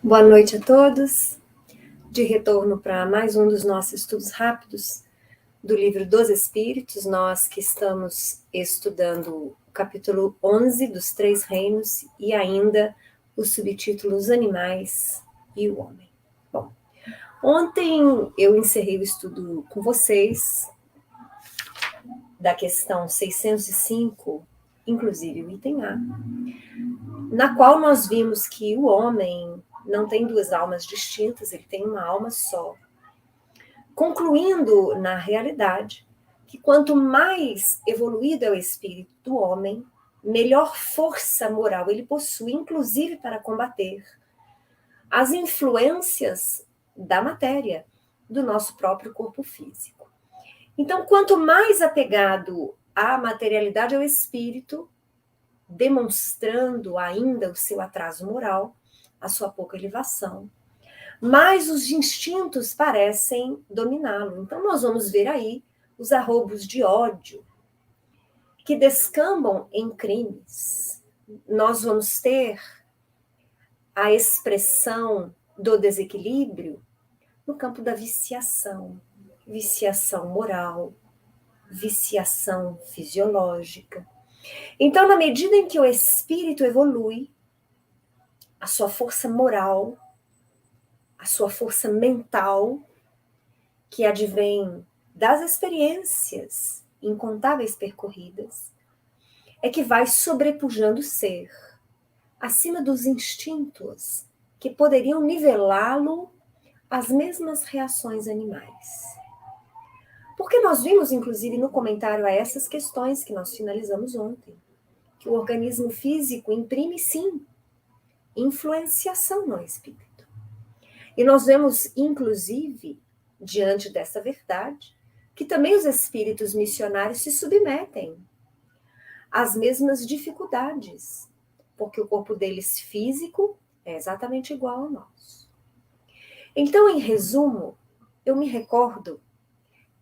Boa noite a todos, de retorno para mais um dos nossos estudos rápidos do Livro dos Espíritos, nós que estamos estudando o capítulo 11 dos Três Reinos e ainda o subtítulo Os Animais e o Homem. Bom, ontem eu encerrei o estudo com vocês da questão 605, inclusive o item A, na qual nós vimos que o homem não tem duas almas distintas, ele tem uma alma só. Concluindo, na realidade, que quanto mais evoluído é o espírito do homem, melhor força moral ele possui, inclusive para combater as influências da matéria do nosso próprio corpo físico. Então, quanto mais apegado à materialidade ao espírito, demonstrando ainda o seu atraso moral, a sua pouca elevação, mas os instintos parecem dominá-lo. Então, nós vamos ver aí os arroubos de ódio que descambam em crimes. Nós vamos ter a expressão do desequilíbrio no campo da viciação, viciação moral, viciação fisiológica. Então, na medida em que o espírito evolui, a sua força moral, a sua força mental, que advém das experiências incontáveis percorridas, é que vai sobrepujando o ser, acima dos instintos que poderiam nivelá-lo às mesmas reações animais. Porque nós vimos, inclusive, no comentário a essas questões que nós finalizamos ontem, que o organismo físico imprime, sim, influenciação no espírito. E nós vemos, inclusive, diante dessa verdade, que também os espíritos missionários se submetem às mesmas dificuldades, porque o corpo deles físico é exatamente igual ao nosso. Então, em resumo, eu me recordo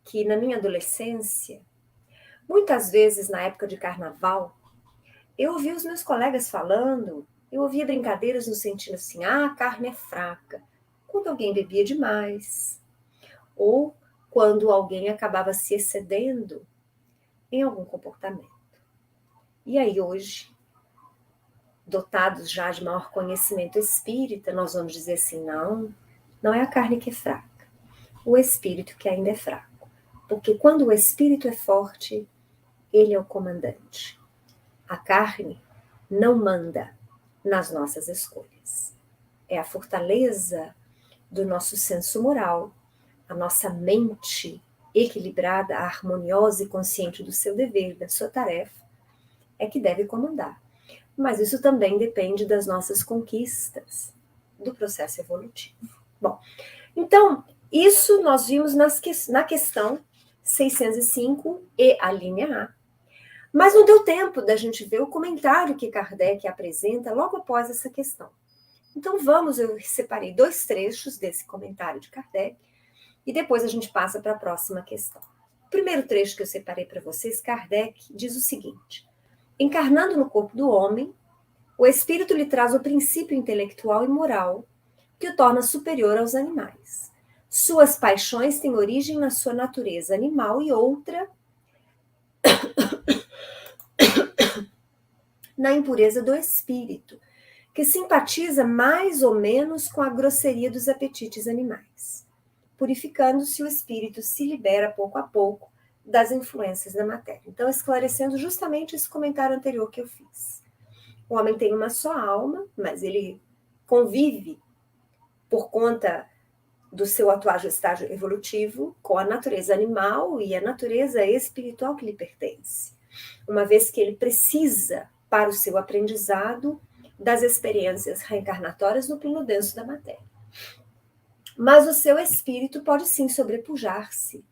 que na minha adolescência, muitas vezes na época de carnaval, eu ouvia os meus colegas falando, eu ouvia brincadeiras no sentido assim, a carne é fraca, quando alguém bebia demais, ou quando alguém acabava se excedendo em algum comportamento. E aí hoje, dotados já de maior conhecimento espírita, nós vamos dizer assim, não é a carne que é fraca, o espírito que ainda é fraco. Porque quando o espírito é forte, ele é o comandante. A carne não manda nas nossas escolhas. É a fortaleza do nosso senso moral, a nossa mente equilibrada, harmoniosa e consciente do seu dever, da sua tarefa, é que deve comandar. Mas isso também depende das nossas conquistas, do processo evolutivo. Bom, então, isso nós vimos na questão 605 e a linha A. Mas não deu tempo da gente ver o comentário que Kardec apresenta logo após essa questão. Então eu separei 2 trechos desse comentário de Kardec, e depois a gente passa para a próxima questão. O primeiro trecho que eu separei para vocês, Kardec diz o seguinte: encarnando no corpo do homem, o espírito lhe traz o princípio intelectual e moral que o torna superior aos animais. Suas paixões têm origem na sua natureza animal e outra na impureza do espírito, que simpatiza mais ou menos com a grosseria dos apetites animais. Purificando-se, o espírito se libera pouco a pouco das influências da matéria. Então, esclarecendo justamente esse comentário anterior que eu fiz. O homem tem uma só alma, mas ele convive por conta do seu atual estágio evolutivo com a natureza animal e a natureza espiritual que lhe pertence, uma vez que ele precisa, para o seu aprendizado, das experiências reencarnatórias no plano denso da matéria. Mas o seu espírito pode sim sobrepujar-se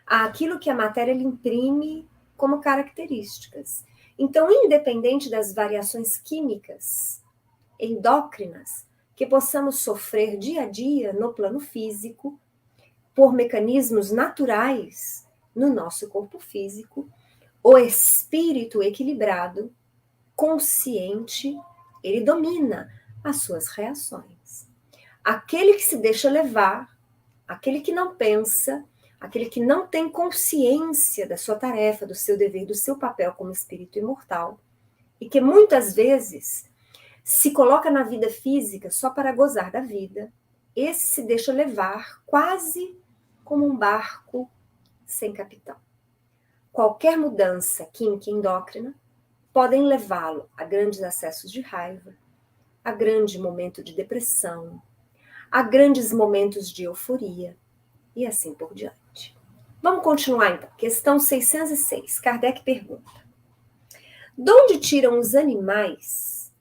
àquilo que a matéria lhe imprime como características. Então, independente das variações químicas, endócrinas, que possamos sofrer dia a dia no plano físico, por mecanismos naturais no nosso corpo físico, o espírito equilibrado, consciente, ele domina as suas reações. Aquele que se deixa levar, aquele que não pensa, aquele que não tem consciência da sua tarefa, do seu dever, do seu papel como espírito imortal, e que muitas vezes se coloca na vida física só para gozar da vida, esse se deixa levar quase como um barco sem capitão. Qualquer mudança química endócrina podem levá-lo a grandes acessos de raiva, a grande momento de depressão, a grandes momentos de euforia e assim por diante. Vamos continuar então. Questão 606. Kardec pergunta: de onde tiram os animais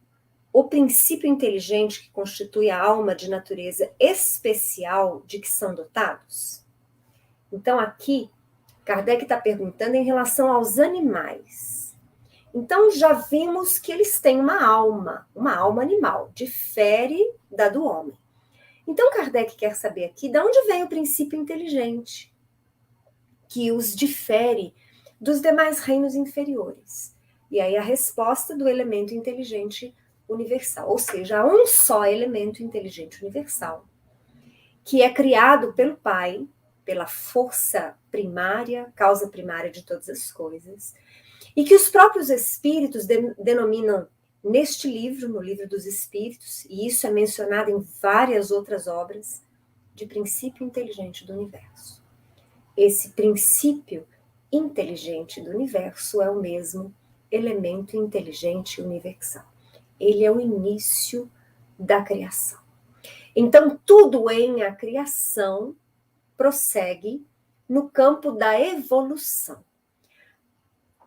o princípio inteligente que constitui a alma de natureza especial de que são dotados? Então aqui, Kardec está perguntando em relação aos animais. Então já vimos que eles têm uma alma animal, difere da do homem. Então Kardec quer saber aqui de onde vem o princípio inteligente que os difere dos demais reinos inferiores. E aí a resposta do elemento inteligente universal, ou seja, há um só elemento inteligente universal, que é criado pelo Pai, pela força primária, causa primária de todas as coisas, e que os próprios espíritos denominam neste livro, no Livro dos Espíritos, e isso é mencionado em várias outras obras, de princípio inteligente do universo. Esse princípio inteligente do universo é o mesmo elemento inteligente universal. Ele é o início da criação. Então, tudo em a criação prossegue no campo da evolução.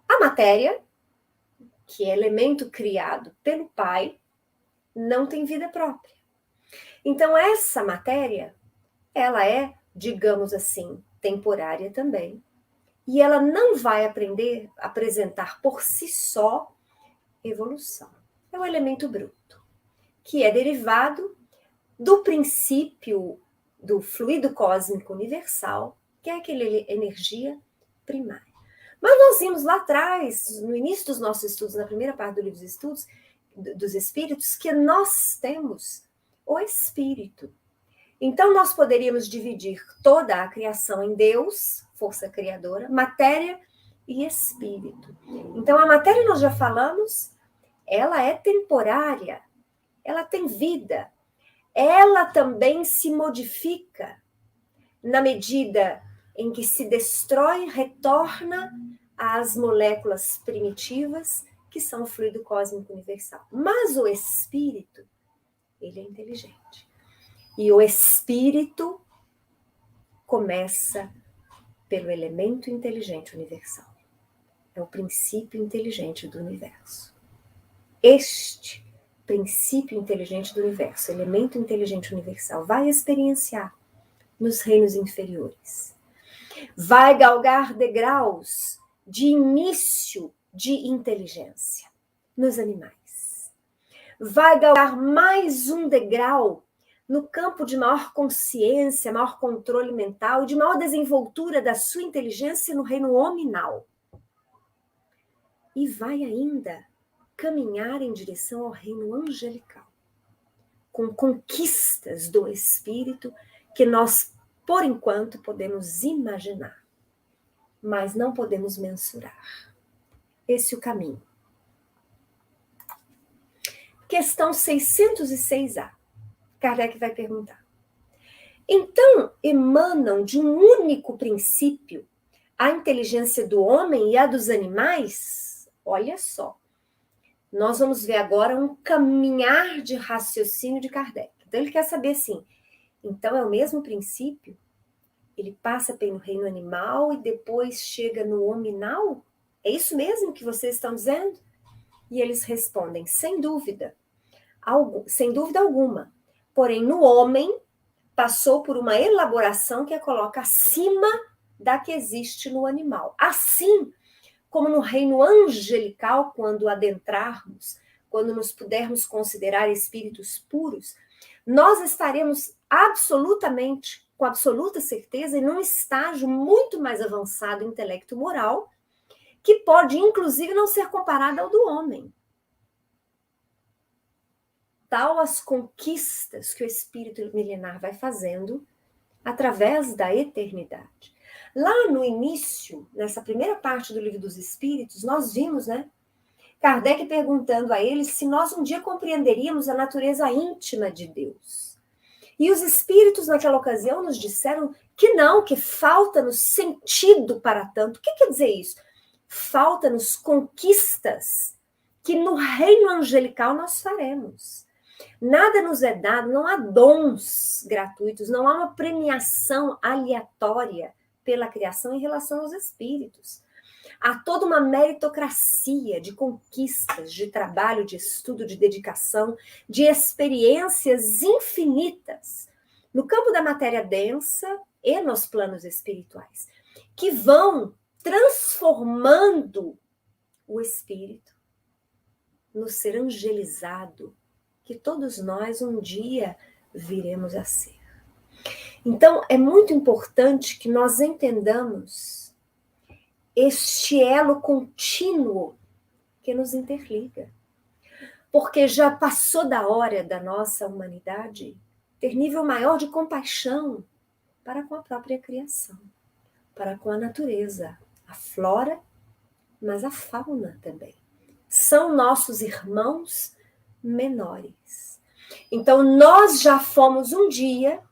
A matéria, que é elemento criado pelo Pai, não tem vida própria. Então, essa matéria, ela é, digamos assim, temporária também, e ela não vai apresentar por si só evolução. É um elemento bruto, que é derivado do princípio do fluido cósmico universal, que é aquela energia primária. Mas nós vimos lá atrás, no início dos nossos estudos, na primeira parte do livro dos estudos dos espíritos, que nós temos o espírito. Então, nós poderíamos dividir toda a criação em Deus, força criadora, matéria e espírito. Então, a matéria, nós já falamos, ela é temporária, ela tem vida, ela também se modifica na medida em que se destrói, retorna às moléculas primitivas, que são o fluido cósmico universal. Mas o espírito, ele é inteligente. E o espírito começa pelo elemento inteligente universal. É o princípio inteligente do universo. Este princípio inteligente do universo, elemento inteligente universal, vai experienciar nos reinos inferiores. Vai galgar degraus de início de inteligência nos animais. Vai galgar mais um degrau no campo de maior consciência, maior controle mental e de maior desenvoltura da sua inteligência no reino hominal. E vai ainda caminhar em direção ao reino angelical, com conquistas do espírito que nós, por enquanto, podemos imaginar, mas não podemos mensurar. Esse é o caminho. Questão 606A. Kardec vai perguntar: então, emanam de um único princípio a inteligência do homem e a dos animais? Olha só. Nós vamos ver agora um caminhar de raciocínio de Kardec. Então, ele quer saber assim, então é o mesmo princípio? Ele passa pelo reino animal e depois chega no hominal? É isso mesmo que vocês estão dizendo? E eles respondem, sem dúvida alguma. Porém, no homem, passou por uma elaboração que a coloca acima da que existe no animal. Assim como no reino angelical, quando adentrarmos, quando nos pudermos considerar espíritos puros, nós estaremos absolutamente, com absoluta certeza, em um estágio muito mais avançado intelecto-moral, que pode, inclusive, não ser comparado ao do homem. tal as conquistas que o espírito milenar vai fazendo através da eternidade. Lá no início, nessa primeira parte do Livro dos Espíritos, nós vimos, né, Kardec perguntando a eles se nós um dia compreenderíamos a natureza íntima de Deus. E os espíritos naquela ocasião nos disseram que não, que falta-nos sentido para tanto. O que quer dizer isso? Falta-nos conquistas que no reino angelical nós faremos. Nada nos é dado, não há dons gratuitos, não há uma premiação aleatória pela criação em relação aos espíritos. Há toda uma meritocracia de conquistas, de trabalho, de estudo, de dedicação, de experiências infinitas no campo da matéria densa e nos planos espirituais, que vão transformando o espírito no ser angelizado, que todos nós um dia viremos a ser. Então, é muito importante que nós entendamos este elo contínuo que nos interliga. Porque já passou da hora da nossa humanidade ter nível maior de compaixão para com a própria criação, para com a natureza, a flora, mas a fauna também. São nossos irmãos menores. Então, nós já fomos um dia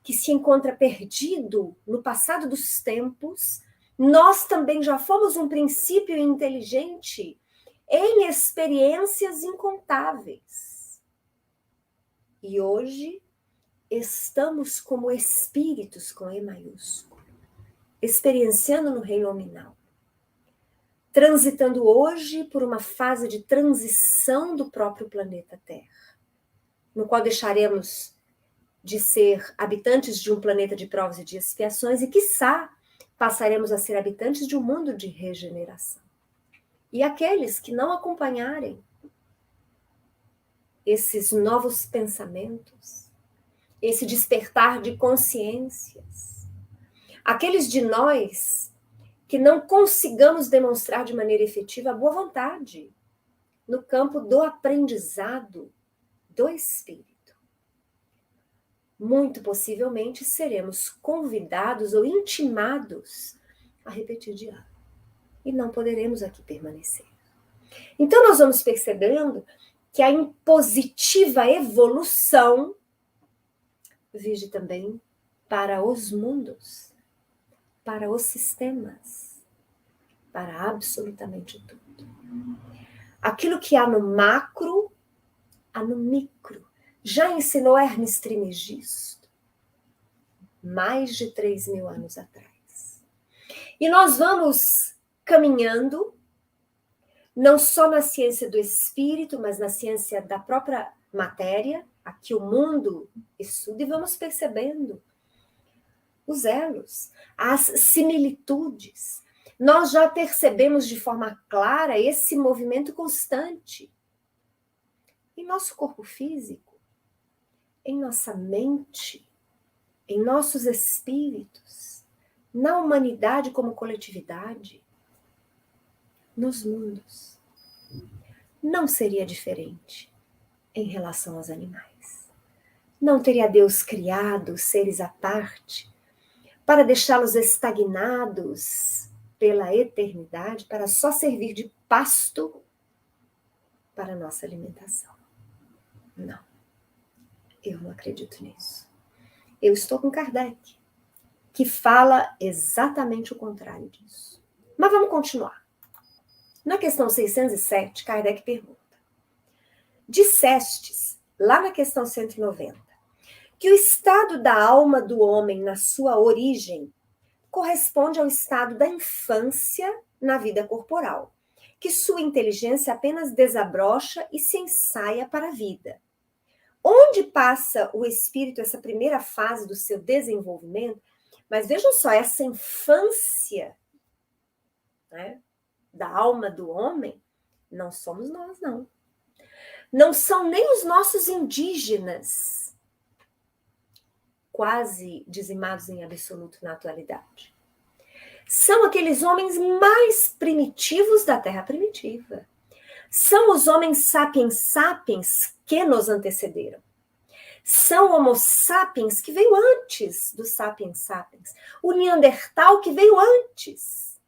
que se encontra perdido no passado dos tempos. Nós também já fomos um princípio inteligente em experiências incontáveis. E hoje estamos como espíritos com E maiúsculo, experienciando no reino nominal, transitando hoje por uma fase de transição do próprio planeta Terra, no qual deixaremos de ser habitantes de um planeta de provas e de expiações e, quiçá, passaremos a ser habitantes de um mundo de regeneração. E aqueles que não acompanharem esses novos pensamentos, esse despertar de consciências, aqueles de nós que não consigamos demonstrar de maneira efetiva a boa vontade no campo do aprendizado do espírito, muito possivelmente seremos convidados ou intimados a repetir de ano. E não poderemos aqui permanecer. Então, nós vamos percebendo que a impositiva evolução vige também para os mundos, para os sistemas, para absolutamente tudo. Aquilo que há no macro, há no micro. Já ensinou Hermes Trismegisto, mais de 3.000 anos atrás. E nós vamos caminhando, não só na ciência do espírito, mas na ciência da própria matéria, aqui o mundo estuda, e vamos percebendo os elos, as similitudes. Nós já percebemos de forma clara esse movimento constante em nosso corpo físico, em nossa mente, em nossos espíritos, na humanidade como coletividade, nos mundos. Não seria diferente em relação aos animais. Não teria Deus criado seres à parte para deixá-los estagnados pela eternidade, para só servir de pasto para a nossa alimentação. Não. Eu não acredito nisso. Eu estou com Kardec, que fala exatamente o contrário disso. Mas vamos continuar. Na questão 607, Kardec pergunta: dissestes, lá na questão 190, que o estado da alma do homem na sua origem corresponde ao estado da infância na vida corporal, que sua inteligência apenas desabrocha e se ensaia para a vida. Onde passa o espírito essa primeira fase do seu desenvolvimento? Mas vejam só, essa infância, né, da alma do homem, não somos nós, não. Não são nem os nossos indígenas, quase dizimados em absoluto na atualidade. São aqueles homens mais primitivos da Terra primitiva. São os homens sapiens sapiens que nos antecederam. São Homo sapiens que veio antes do sapiens sapiens. O Neandertal que veio antes.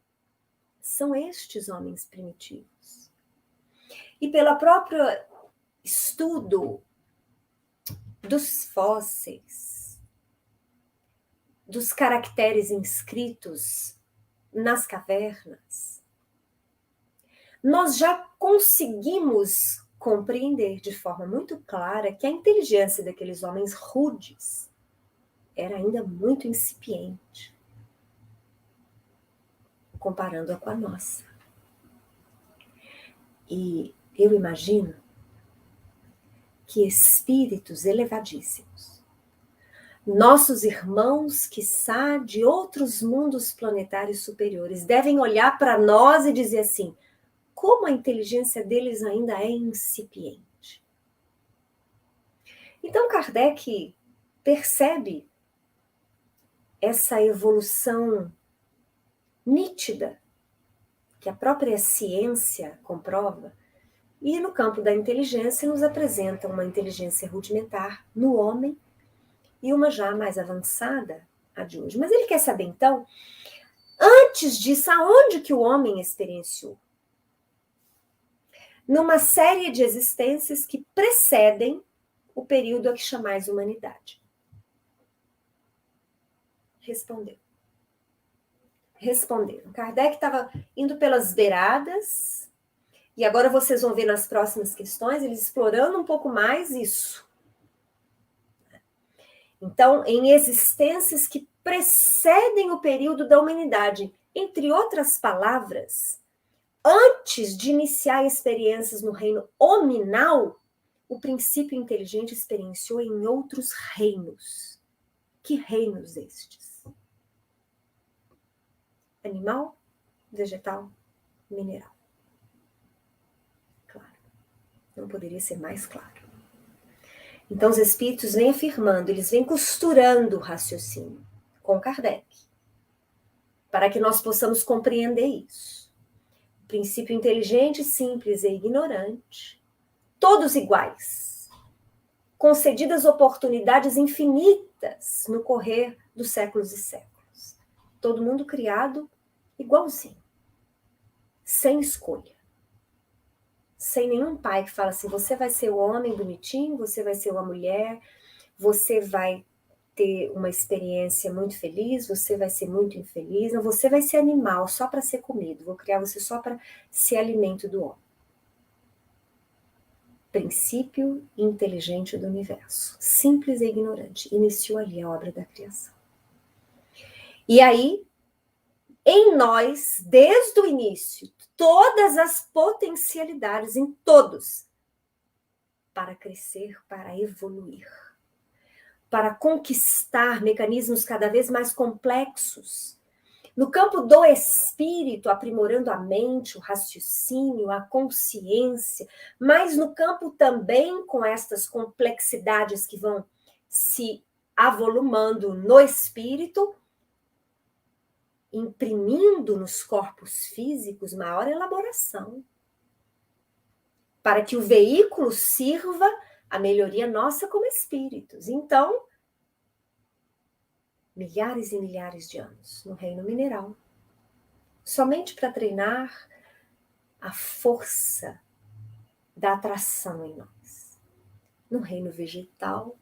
São estes homens primitivos. E pelo próprio estudo dos fósseis, dos caracteres inscritos nas cavernas, nós já conseguimos compreender de forma muito clara que a inteligência daqueles homens rudes era ainda muito incipiente, comparando-a com a nossa. E eu imagino que espíritos elevadíssimos, nossos irmãos, quiçá, de outros mundos planetários superiores, devem olhar para nós e dizer assim, como a inteligência deles ainda é incipiente. Então Kardec percebe essa evolução nítida que a própria ciência comprova e no campo da inteligência nos apresenta uma inteligência rudimentar no homem e uma já mais avançada, a de hoje. Mas ele quer saber então, antes disso, aonde que o homem experienciou? Numa série de existências que precedem o período a que chamais humanidade. Responderam. Kardec estava indo pelas beiradas, e agora vocês vão ver nas próximas questões, eles explorando um pouco mais isso. Então, em existências que precedem o período da humanidade, entre outras palavras, antes de iniciar experiências no reino hominal, o princípio inteligente experienciou em outros reinos. Que reinos estes? Animal, vegetal, mineral. Claro, não poderia ser mais claro. Então os espíritos vêm afirmando, eles vêm costurando o raciocínio com Kardec, para que nós possamos compreender isso. O princípio inteligente, simples e ignorante, todos iguais, concedidas oportunidades infinitas no correr dos séculos e séculos. Todo mundo criado igualzinho, sem escolha. Sem nenhum pai que fala assim, você vai ser o homem bonitinho, você vai ser uma mulher, você vai ter uma experiência muito feliz, você vai ser muito infeliz, não, você vai ser animal só para ser comido, vou criar você só para ser alimento do homem. Princípio inteligente do universo, simples e ignorante, iniciou ali a obra da criação. E aí, em nós, desde o início, todas as potencialidades, em todos, para crescer, para evoluir, para conquistar mecanismos cada vez mais complexos. No campo do espírito, aprimorando a mente, o raciocínio, a consciência, mas no campo também com estas complexidades que vão se avolumando no espírito, imprimindo nos corpos físicos maior elaboração, para que o veículo sirva à melhoria nossa como espíritos. Então, milhares e milhares de anos no reino mineral, somente para treinar a força da atração em nós. No reino vegetal,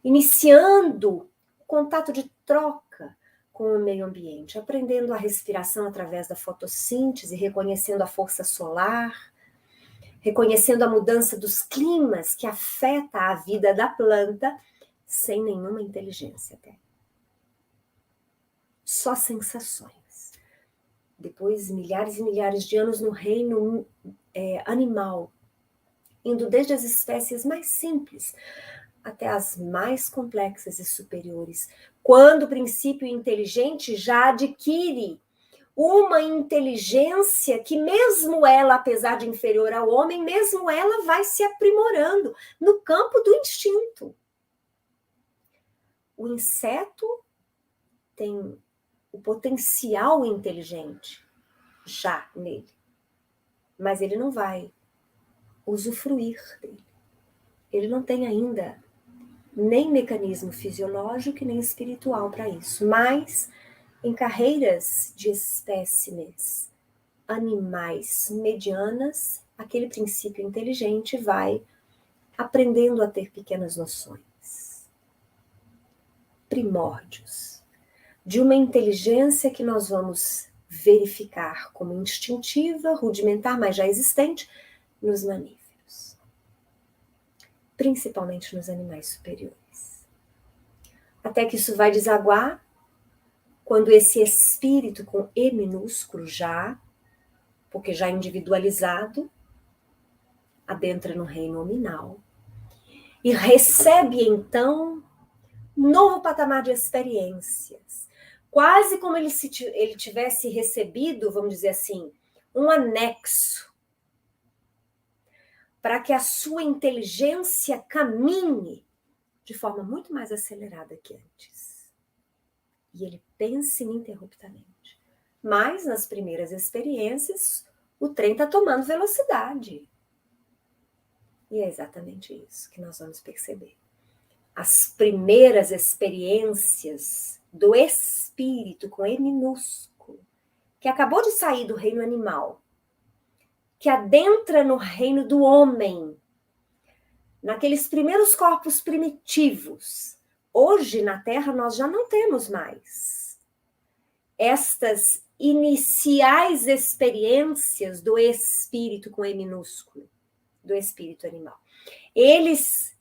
iniciando o contato de troca com o meio ambiente, aprendendo a respiração através da fotossíntese, reconhecendo a força solar, reconhecendo a mudança dos climas que afeta a vida da planta, sem nenhuma inteligência até. Só sensações. Depois, milhares e milhares de anos no reino animal, indo desde as espécies mais simples até as mais complexas e superiores, quando o princípio inteligente já adquire uma inteligência que mesmo ela, apesar de inferior ao homem, mesmo ela vai se aprimorando no campo do instinto. O inseto tem o potencial inteligente já nele, mas ele não vai usufruir dele. Ele não tem ainda nem mecanismo fisiológico nem espiritual para isso, mas em carreiras de espécimes animais medianas, aquele princípio inteligente vai aprendendo a ter pequenas noções, primórdios, de uma inteligência que nós vamos verificar como instintiva, rudimentar, mas já existente nos mamíferos, principalmente nos animais superiores. Até que isso vai desaguar quando esse espírito com E minúsculo já, porque já individualizado, adentra no reino nominal e recebe então novo patamar de experiências, quase como ele tivesse recebido, vamos dizer assim, um anexo para que a sua inteligência caminhe de forma muito mais acelerada que antes. E ele pense ininterruptamente. Mas nas primeiras experiências, o trem está tomando velocidade. E é exatamente isso que nós vamos perceber. As primeiras experiências do espírito com E minúsculo, que acabou de sair do reino animal, que adentra no reino do homem, naqueles primeiros corpos primitivos. Hoje, na Terra, nós já não temos mais estas iniciais experiências do espírito com E minúsculo, do espírito animal. Eles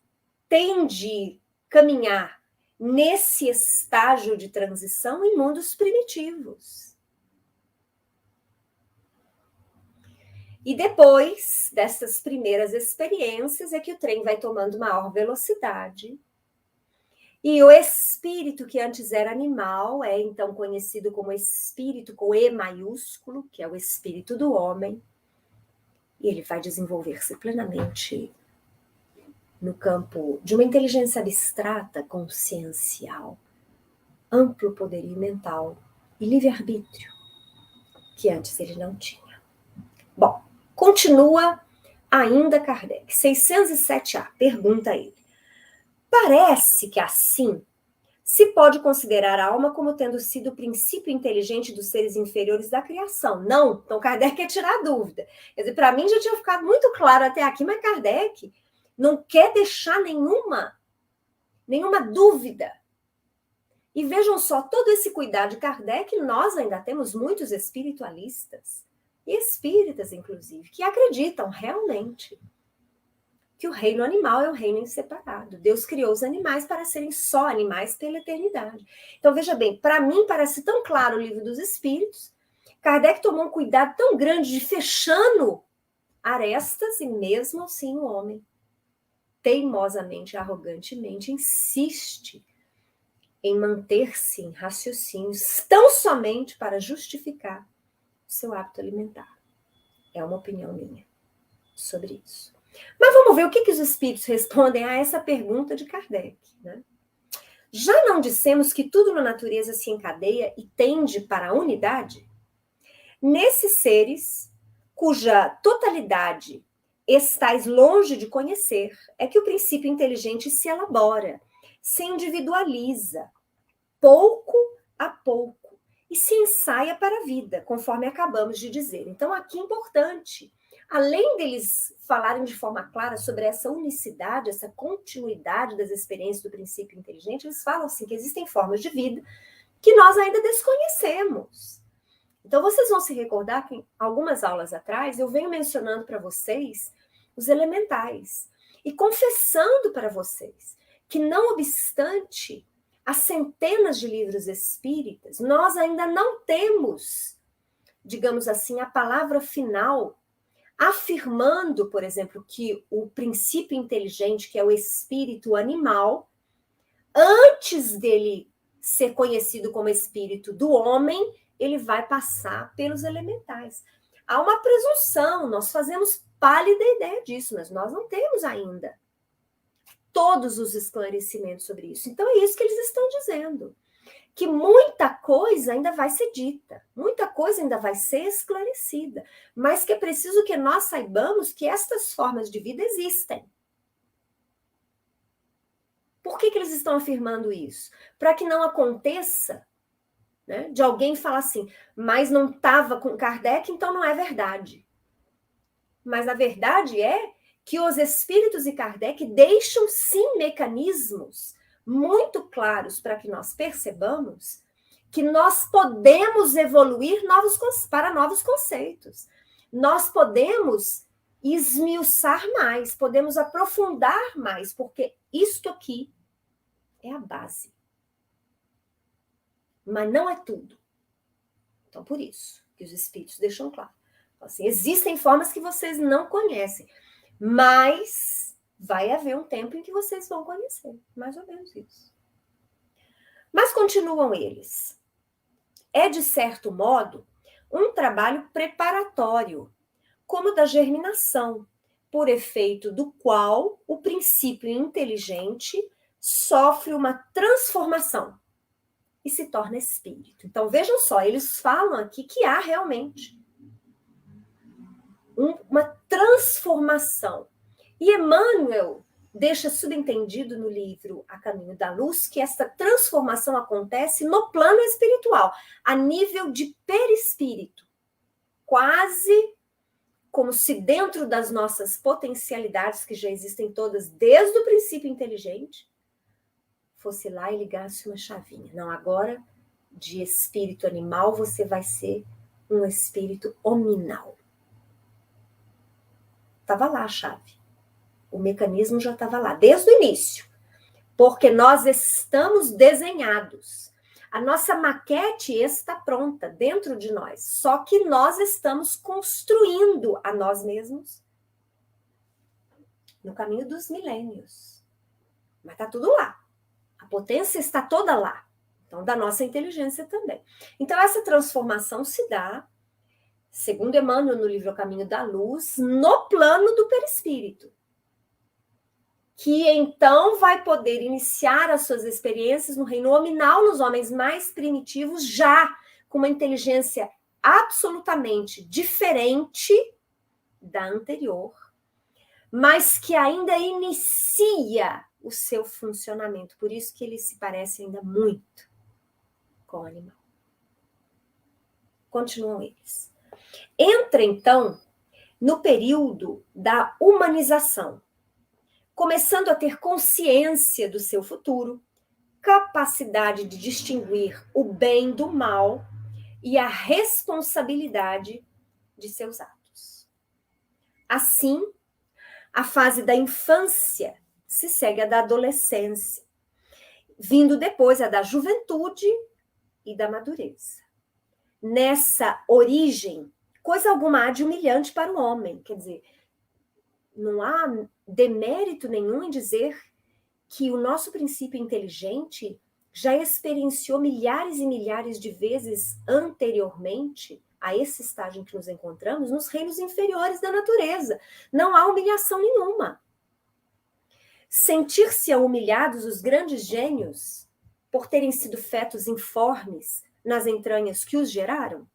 têm de caminhar nesse estágio de transição em mundos primitivos. E depois dessas primeiras experiências é que o trem vai tomando maior velocidade. E o espírito que antes era animal é então conhecido como espírito com E maiúsculo, que é o espírito do homem. E ele vai desenvolver-se plenamente no campo de uma inteligência abstrata, consciencial, amplo poderio mental e livre-arbítrio, que antes ele não tinha. Bom, continua ainda Kardec. 607A, pergunta ele. Parece que assim se pode considerar a alma como tendo sido o princípio inteligente dos seres inferiores da criação. Não, então Kardec quer tirar a dúvida. Quer dizer, para mim já tinha ficado muito claro até aqui, mas Kardec não quer deixar nenhuma dúvida. E vejam só, todo esse cuidado de Kardec, nós ainda temos muitos espiritualistas, e espíritas, inclusive, que acreditam realmente que o reino animal é um reino inseparado. Deus criou os animais para serem só animais pela eternidade. Então, veja bem, para mim parece tão claro o Livro dos Espíritos, Kardec tomou um cuidado tão grande de fechando arestas e mesmo assim o homem, teimosamente, arrogantemente, insiste em manter-se em raciocínios tão somente para justificar o seu hábito alimentar. É uma opinião minha sobre isso. Mas vamos ver o que os espíritos respondem a essa pergunta de Kardec, né? Já não dissemos que tudo na natureza se encadeia e tende para a unidade? Nesses seres, cuja totalidade estais longe de conhecer, é que o princípio inteligente se elabora, se individualiza, pouco a pouco, e se ensaia para a vida, conforme acabamos de dizer. Então, aqui é importante, além deles falarem de forma clara sobre essa unicidade, essa continuidade das experiências do princípio inteligente, eles falam assim que existem formas de vida que nós ainda desconhecemos. Então, vocês vão se recordar que algumas aulas atrás eu venho mencionando para vocês os elementais e confessando para vocês que, não obstante as centenas de livros espíritas, nós ainda não temos, digamos assim, a palavra final afirmando, por exemplo, que o princípio inteligente, que é o espírito animal, antes dele ser conhecido como espírito do homem, ele vai passar pelos elementais. Há uma presunção, nós fazemos pálida ideia disso, mas nós não temos ainda todos os esclarecimentos sobre isso. Então é isso que eles estão dizendo, que muita coisa ainda vai ser dita, muita coisa ainda vai ser esclarecida, mas que é preciso que nós saibamos que estas formas de vida existem. Por que eles estão afirmando isso? Para que não aconteça, né, de alguém falar assim, mas não estava com Kardec, então não é verdade. Mas a verdade é que os espíritos e Kardec deixam sim mecanismos muito claros para que nós percebamos que nós podemos evoluir para novos conceitos. Nós podemos esmiuçar mais, podemos aprofundar mais, porque isto aqui é a base. Mas não é tudo. Então, por isso que os espíritos deixam claro. Assim, existem formas que vocês não conhecem, mas vai haver um tempo em que vocês vão conhecer. Mais ou menos isso. Mas continuam eles. É, de certo modo, um trabalho preparatório, como da germinação, por efeito do qual o princípio inteligente sofre uma transformação e se torna espírito. Então, vejam só, eles falam aqui que há realmente uma transformação. E Emmanuel deixa subentendido no livro A Caminho da Luz que essa transformação acontece no plano espiritual, a nível de perispírito, quase como se dentro das nossas potencialidades, que já existem todas desde o princípio inteligente, fosse lá e ligasse uma chavinha. Não, agora, de espírito animal, você vai ser um espírito hominal. Estava lá a chave. O mecanismo já estava lá, desde o início. Porque nós estamos desenhados. A nossa maquete está pronta dentro de nós. Só que nós estamos construindo a nós mesmos no caminho dos milênios. Mas está tudo lá. A potência está toda lá. Então, da nossa inteligência também. Então, essa transformação se dá, segundo Emmanuel no livro O Caminho da Luz, no plano do perispírito, que então vai poder iniciar as suas experiências no reino nominal, nos homens mais primitivos, já com uma inteligência absolutamente diferente da anterior, mas que ainda inicia o seu funcionamento. Por isso que ele se parece ainda muito com o animal. Continuam eles. Entra, então, no período da humanização, começando a ter consciência do seu futuro, capacidade de distinguir o bem do mal e a responsabilidade de seus atos. Assim, a fase da infância se segue a da adolescência, vindo depois a da juventude e da madureza. Nessa origem, coisa alguma há de humilhante para o homem, quer dizer, não há demérito nenhum em dizer que o nosso princípio inteligente já experienciou milhares e milhares de vezes anteriormente a esse estágio em que nos encontramos, nos reinos inferiores da natureza. Não há humilhação nenhuma. Sentir-se humilhados os grandes gênios por terem sido fetos informes nas entranhas que os geraram?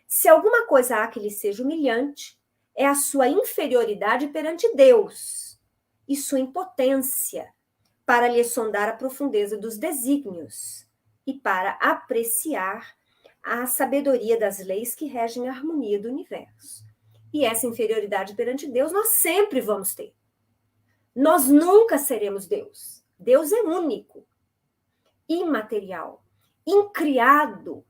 Se alguma coisa há que lhe seja humilhante, é a sua inferioridade perante Deus e sua impotência para lhe sondar a profundeza dos desígnios e para apreciar a sabedoria das leis que regem a harmonia do universo. E essa inferioridade perante Deus nós sempre vamos ter. Nós nunca seremos Deus. Deus é único, imaterial, incriado,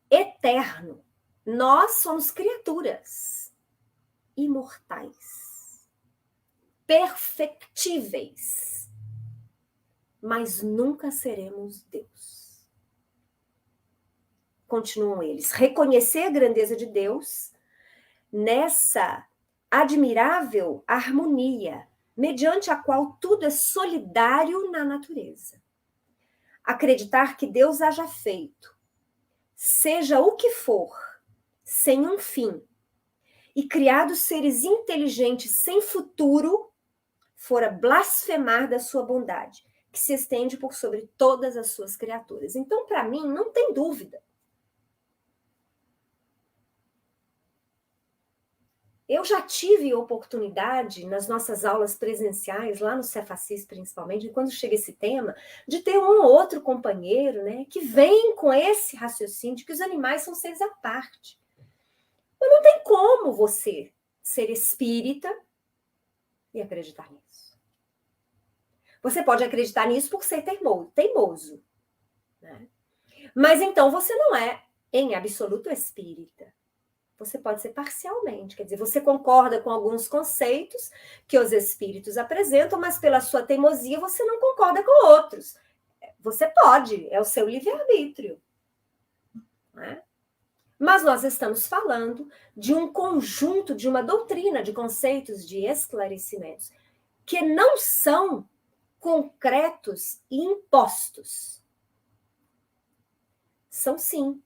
eterno. Nós somos criaturas imortais, perfectíveis, mas nunca seremos Deus. Continuam eles. Reconhecer a grandeza de Deus nessa admirável harmonia, mediante a qual tudo é solidário na natureza. Acreditar que Deus haja feito, seja o que for, sem um fim, e criado seres inteligentes sem futuro, fora blasfemar da sua bondade, que se estende por sobre todas as suas criaturas. Então, para mim, não tem dúvida. Eu já tive oportunidade, nas nossas aulas presenciais, lá no Cefacis principalmente, quando chega esse tema, de ter um ou outro companheiro, né, que vem com esse raciocínio de que os animais são seres à parte. Mas não tem como você ser espírita e acreditar nisso. Você pode acreditar nisso por ser teimoso, né? Mas então você não é, em absoluto, espírita. Você pode ser parcialmente, quer dizer, você concorda com alguns conceitos que os espíritos apresentam, mas pela sua teimosia você não concorda com outros. Você pode, é o seu livre-arbítrio, né? Mas nós estamos falando de um conjunto, de uma doutrina de conceitos, de esclarecimentos, que não são concretos e impostos. São, sim,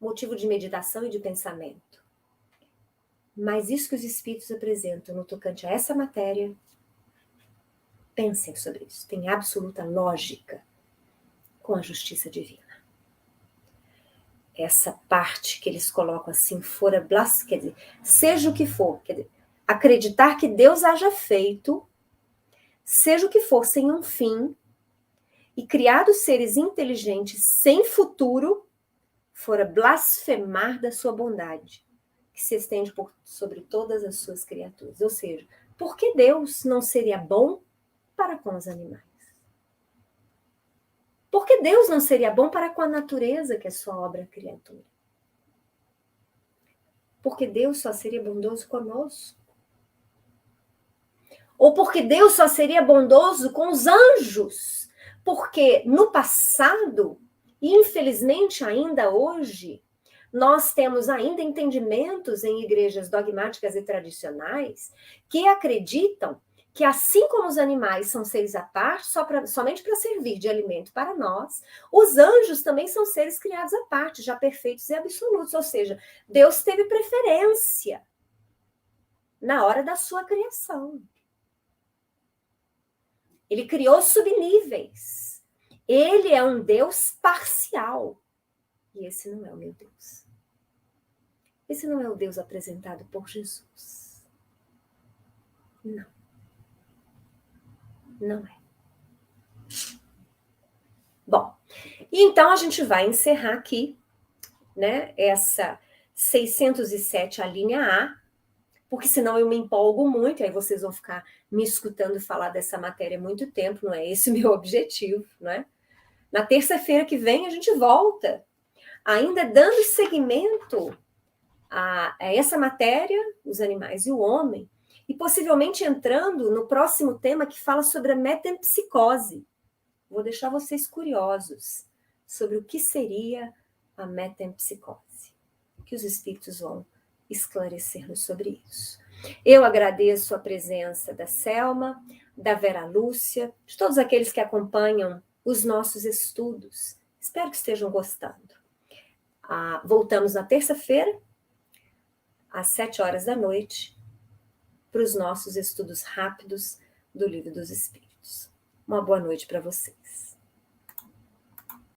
motivo de meditação e de pensamento. Mas isso que os espíritos apresentam no tocante a essa matéria, pensem sobre isso. Tem absoluta lógica com a justiça divina. Essa parte que eles colocam assim, fora blasfêmia, quer dizer, seja o que for, quer dizer, acreditar que Deus haja feito, seja o que for, sem um fim, e criado seres inteligentes sem futuro, fora blasfemar da sua bondade, que se estende sobre todas as suas criaturas. Ou seja, por que Deus não seria bom para com os animais? Por que Deus não seria bom para com a natureza, que é sua obra criatura? Porque Deus só seria bondoso conosco? Ou porque Deus só seria bondoso com os anjos? Porque no passado, e infelizmente ainda hoje, nós temos ainda entendimentos em igrejas dogmáticas e tradicionais que acreditam que assim como os animais são seres à parte, somente para servir de alimento para nós, os anjos também são seres criados à parte, já perfeitos e absolutos. Ou seja, Deus teve preferência na hora da sua criação. Ele criou subníveis. Ele é um Deus parcial. E esse não é o meu Deus. Esse não é o Deus apresentado por Jesus. Não. Não é. Bom, e então a gente vai encerrar aqui, né, essa 607, a linha A, porque senão eu me empolgo muito, aí vocês vão ficar me escutando falar dessa matéria há muito tempo, não é esse o meu objetivo, né? Na terça-feira que vem a gente volta, ainda dando seguimento a essa matéria, os animais e o homem, e possivelmente entrando no próximo tema que fala sobre a metempsicose. Vou deixar vocês curiosos sobre o que seria a metempsicose, que os espíritos vão esclarecer-nos sobre isso. Eu agradeço a presença da Selma, da Vera Lúcia, de todos aqueles que acompanham os nossos estudos. Espero que estejam gostando. Voltamos na terça-feira, às 7 horas da noite, para os nossos estudos rápidos do Livro dos Espíritos. Uma boa noite para vocês.